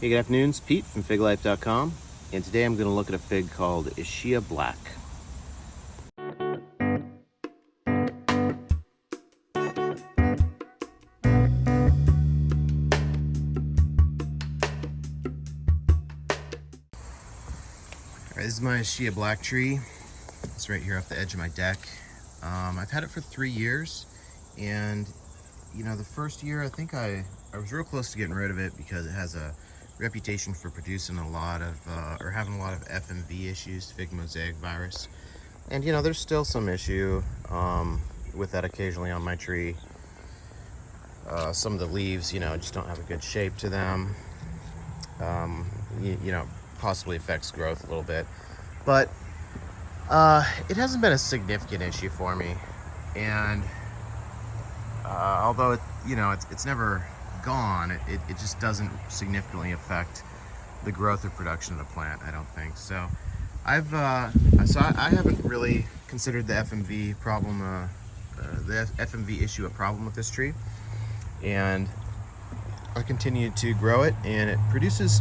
Hey, good afternoon. It's Pete from FigLife.com, and today I'm going to look at a fig called Ischia Black. Alright, this is my Ischia Black tree. It's right here off the edge of my deck. I've had it for 3 years, and you know, the first year I think I was real close to getting rid of it because it has a reputation for producing a lot of or having a lot of FMV issues, fig mosaic virus. And you know, there's still some issue with that occasionally on my tree. Some of the leaves, you know, just don't have a good shape to them. You know, possibly affects growth a little bit, but it hasn't been a significant issue for me. And although it's never gone, it just doesn't significantly affect the growth or production of the plant, I don't think. So I haven't really considered the FMV problem, the FMV issue a problem with this tree, and I continue to grow it, and it produces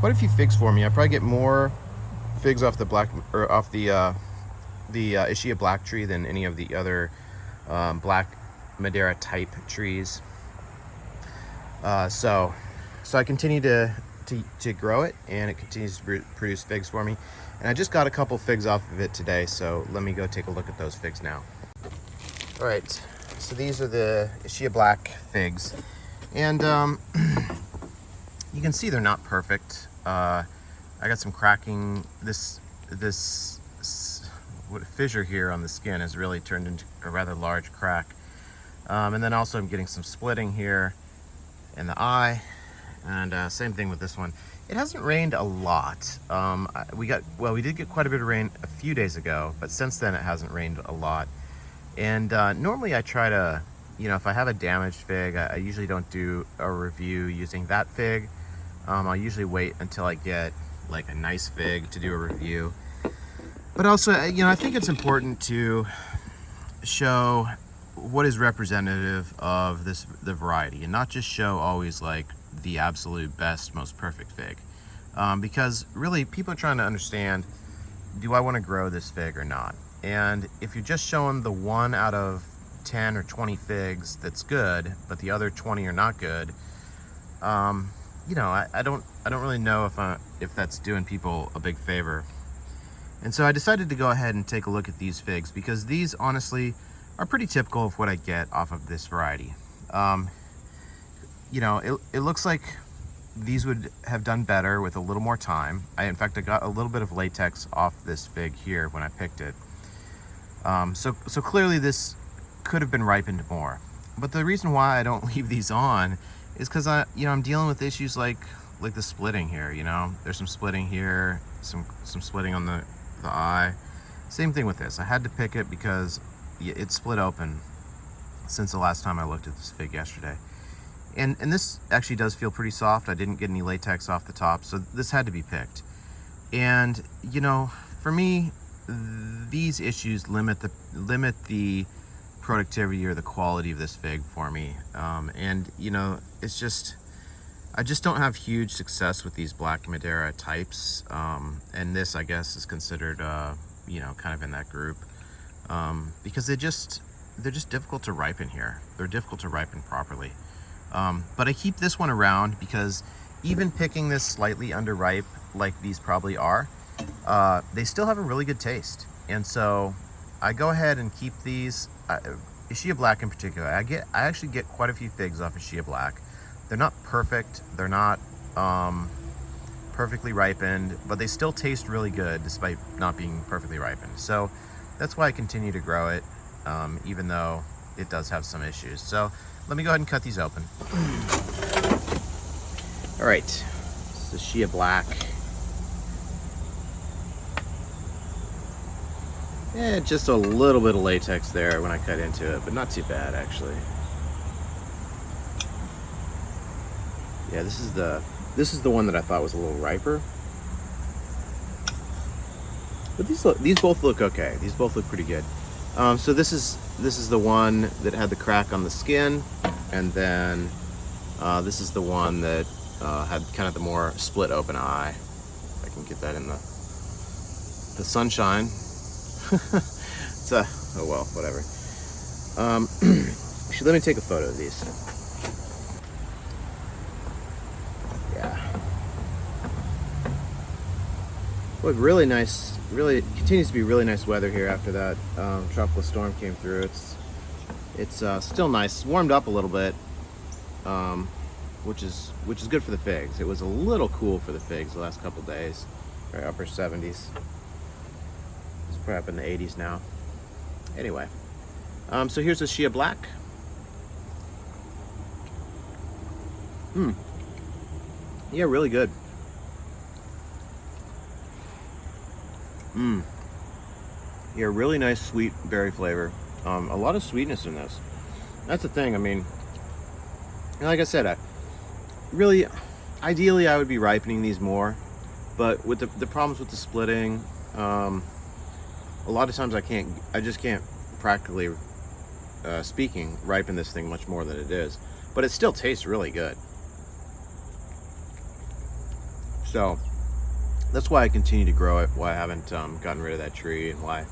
quite a few figs for me. I probably get more figs off the Ischia Black tree than any of the other Black Madeira type trees. So I continue to grow it, and it continues to produce figs for me. And I just got a couple figs off of it today, so let me go take a look at those figs now. All right, so these are the Ischia Black figs, and you can see they're not perfect. I got some cracking. This fissure here on the skin has really turned into a rather large crack. And then also I'm getting some splitting here in the eye, and same thing with this one. It hasn't rained a lot. We did get quite a bit of rain a few days ago, but since then it hasn't rained a lot. And normally I try to, you know, if I have a damaged fig, I usually don't do a review using that fig. I'll usually wait until I get like a nice fig to do a review. But also, you know, I think it's important to show what is representative of the variety, and not just show always like the absolute best, most perfect fig, because really people are trying to understand, do I want to grow this fig or not? And if you're just showing the 1 out of 10 or 20 figs that's good, but the other 20 are not good, you know, I don't really know if that's doing people a big favor. And so I decided to go ahead and take a look at these figs, because these honestly are pretty typical of what I get off of this variety. You know, it looks like these would have done better with a little more time. In fact, I got a little bit of latex off this fig here when I picked it. So clearly this could have been ripened more. But the reason why I don't leave these on is because I'm dealing with issues like the splitting here. You know, there's some splitting here, some splitting on the eye. Same thing with this. I had to pick it because it split open since the last time I looked at this fig yesterday. And this actually does feel pretty soft. I didn't get any latex off the top, so this had to be picked. And you know, for me, these issues limit the productivity or the quality of this fig for me. And you know, it's just, I just don't have huge success with these Black Madeira types. And this, I guess, is considered you know, kind of in that group, because they're just difficult to ripen here. They're difficult to ripen properly. But I keep this one around because even picking this slightly underripe, like these probably are, they still have a really good taste. And so I go ahead and keep these, Ischia Black in particular. I actually get quite a few figs off Ischia Black. They're not perfect. They're not perfectly ripened, but they still taste really good despite not being perfectly ripened. So that's why I continue to grow it, even though it does have some issues. So let me go ahead and cut these open. All right, this is Ischia Black. Yeah, just a little bit of latex there when I cut into it, but not too bad actually. Yeah, this is the one that I thought was a little riper. But these both look okay. These both look pretty good. So this is the one that had the crack on the skin, and then this is the one that had kind of the more split open eye. If I can get that in the sunshine. It's a, oh well, whatever. Actually, let me take a photo of these. Yeah. Well, really nice, really continues to be really nice weather here after that tropical storm came through. It's still nice. It's warmed up a little bit, which is good for the figs. It was a little cool for the figs the last couple days, right, upper 70s. It's probably up in the 80s now. Anyway, so here's Ischia Black. Yeah, really good. Yeah, really nice sweet berry flavor. A lot of sweetness in this. That's the thing. I mean, like I said, ideally I would be ripening these more, but with the problems with the splitting, a lot of times I just can't practically speaking ripen this thing much more than it is, but it still tastes really good. So that's why I continue to grow it, why I haven't gotten rid of that tree, and why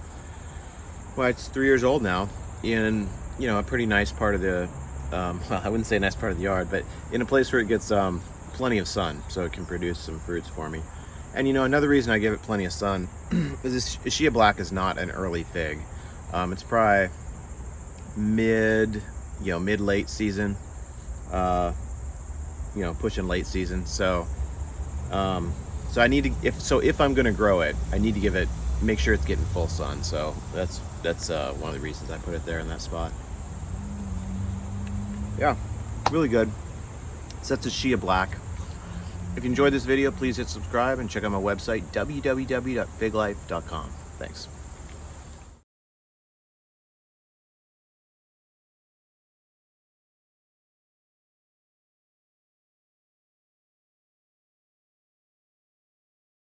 it's 3 years old now in, you know, a pretty nice part of the well, I wouldn't say nice part of the yard, but in a place where it gets plenty of sun, so it can produce some fruits for me. And you know, another reason I give it plenty of sun is this Ischia Black is not an early fig. It's probably mid-late season, you know, pushing late season. So so I need to, if I'm going to grow it, I need to make sure it's getting full sun. So that's one of the reasons I put it there in that spot. Yeah, really good. So that's Ischia Black. If you enjoyed this video, please hit subscribe and check out my website, www.figlife.com. Thanks.